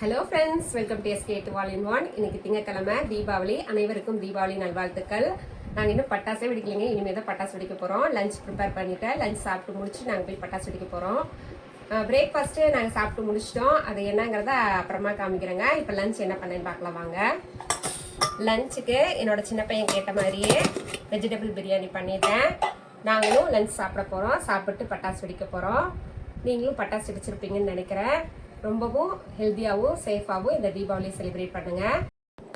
Hello friends, welcome to SK to all in one. இன்னைக்கு திங்கக்கிழமை தீபாவளி. அனைவருக்கும் தீபாவளி நல்வாழ்த்துக்கள். நாங்கள் இன்னும் பட்டாசே வெடிக்கலைங்க, இனிமேல் தான் பட்டாசு வெடிக்க போகிறோம். லஞ்ச் ப்ரிப்பேர் பண்ணிவிட்டேன். லஞ்ச் சாப்பிட்டு முடிச்சு நாங்கள் போய் பட்டாசு வெடிக்க போகிறோம். பிரேக்ஃபாஸ்ட்டு நாங்கள் சாப்பிட்டு முடிச்சிட்டோம். அது என்னங்கிறத அப்புறமா காமிக்கிறேங்க. இப்போ லஞ்ச் என்ன பண்ணேன்னு பார்க்கலாம் வாங்க. லஞ்சுக்கு என்னோட சின்ன பையன் கேட்ட மாதிரியே வெஜிடபிள் பிரியாணி பண்ணிட்டேன். நாங்களும் லஞ்ச் சாப்பிட போகிறோம். சாப்பிட்டு பட்டாசு வெடிக்க போகிறோம். நீங்களும் பட்டாசு வெடிச்சிருப்பீங்கன்னு நினைக்கிறேன். ரொம்பவும் ஹெல்த்தியாகவும் சேஃபாகவும் இந்த தீபாவளியை செலிப்ரேட் பண்ணுங்க.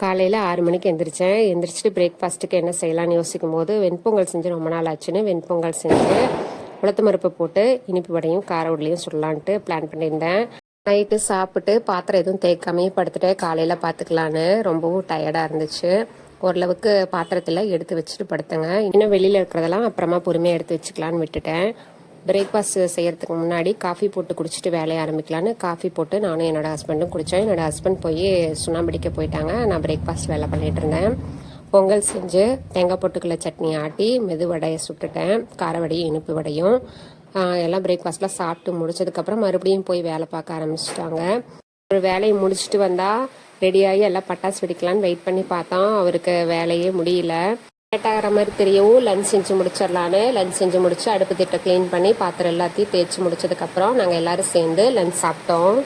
காலையில் 6 மணிக்கு எந்திரிச்சிட்டு பிரேக்ஃபாஸ்ட்டுக்கு என்ன செய்யலாம்னு யோசிக்கும் போது வெண்பொங்கல் செஞ்சு ரொம்ப நாள் ஆச்சுன்னு வெண்பொங்கல் செஞ்சு உளுத்தம் பருப்பு போட்டு இனிப்பு வடையும் கார உடலையும் சொல்லலான்ட்டு பிளான் பண்ணியிருந்தேன். நைட்டு சாப்பிட்டு பாத்திரம் எதுவும் தேய்க்காமே படுத்துட்டு காலையில் பார்த்துக்கலான்னு ரொம்பவும் டயர்டாக இருந்துச்சு. ஓரளவுக்கு பாத்திரத்தில் எடுத்து வச்சுட்டு படுத்தேங்க. இன்னும் வெளியில் இருக்கிறதெல்லாம் அப்புறமா பொறுமையாக எடுத்து வச்சுக்கலான்னு விட்டுட்டேன். பிரேக்ஃபாஸ்ட் செய்கிறதுக்கு முன்னாடி காஃபி போட்டு குடிச்சிட்டு வேலையை ஆரம்பிக்கலான்னு காஃபி போட்டு நானும் என்னோடய ஹஸ்பண்டும் குடித்தோம். என்னோடய ஹஸ்பண்ட் போய் சுண்ணாம்படிக்க போயிட்டாங்க. நான் பிரேக்ஃபாஸ்ட் வேலை பண்ணிகிட்டு இருந்தேன். பொங்கல் செஞ்சு தேங்காய் பொட்டுக்கல்ல சட்னி ஆட்டி மெது வடையை சுட்டுட்டேன். கார வடையும் இனிப்பு வடையும் எல்லாம் பிரேக்ஃபாஸ்ட்லாம் சாப்பிட்டு முடிச்சதுக்கப்புறம் மறுபடியும் போய் வேலை பார்க்க ஆரம்பிச்சிட்டாங்க. ஒரு வேலையை முடிச்சுட்டு வந்தால் ரெடியாகி எல்லாம் பட்டாசு வெடிக்கலான்னு வெயிட் பண்ணி பார்த்தோம். அவருக்கு வேலையே முடியல. லேட்டாகிற மாதிரி தெரியவும் லஞ்ச் செஞ்சு முடிச்சிடலான்னு லஞ்ச் செஞ்சு முடிச்சு அடுப்பு திட்ட க்ளீன் பண்ணி பாத்திரம் எல்லாத்தையும் தேய்ச்சி முடிச்சதுக்கப்புறம் நாங்கள் எல்லோரும் சேர்ந்து லஞ்ச் சாப்பிட்டோம்.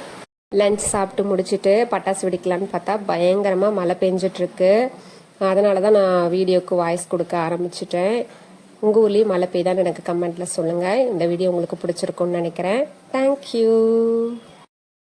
லஞ்ச் சாப்பிட்டு முடிச்சுட்டு பட்டாசு வெடிக்கலான்னு பார்த்தா பயங்கரமாக மழை பெஞ்சிட்ருக்கு. அதனால தான் நான் வீடியோவுக்கு வாய்ஸ் கொடுக்க ஆரம்பிச்சிட்டேன். உங்கள் ஊர்லேயும் மழை பெய்தான்னு எனக்கு கமெண்ட்டில் சொல்லுங்கள். இந்த வீடியோ உங்களுக்கு பிடிச்சிருக்குன்னு நினைக்கிறேன். தேங்க்யூ.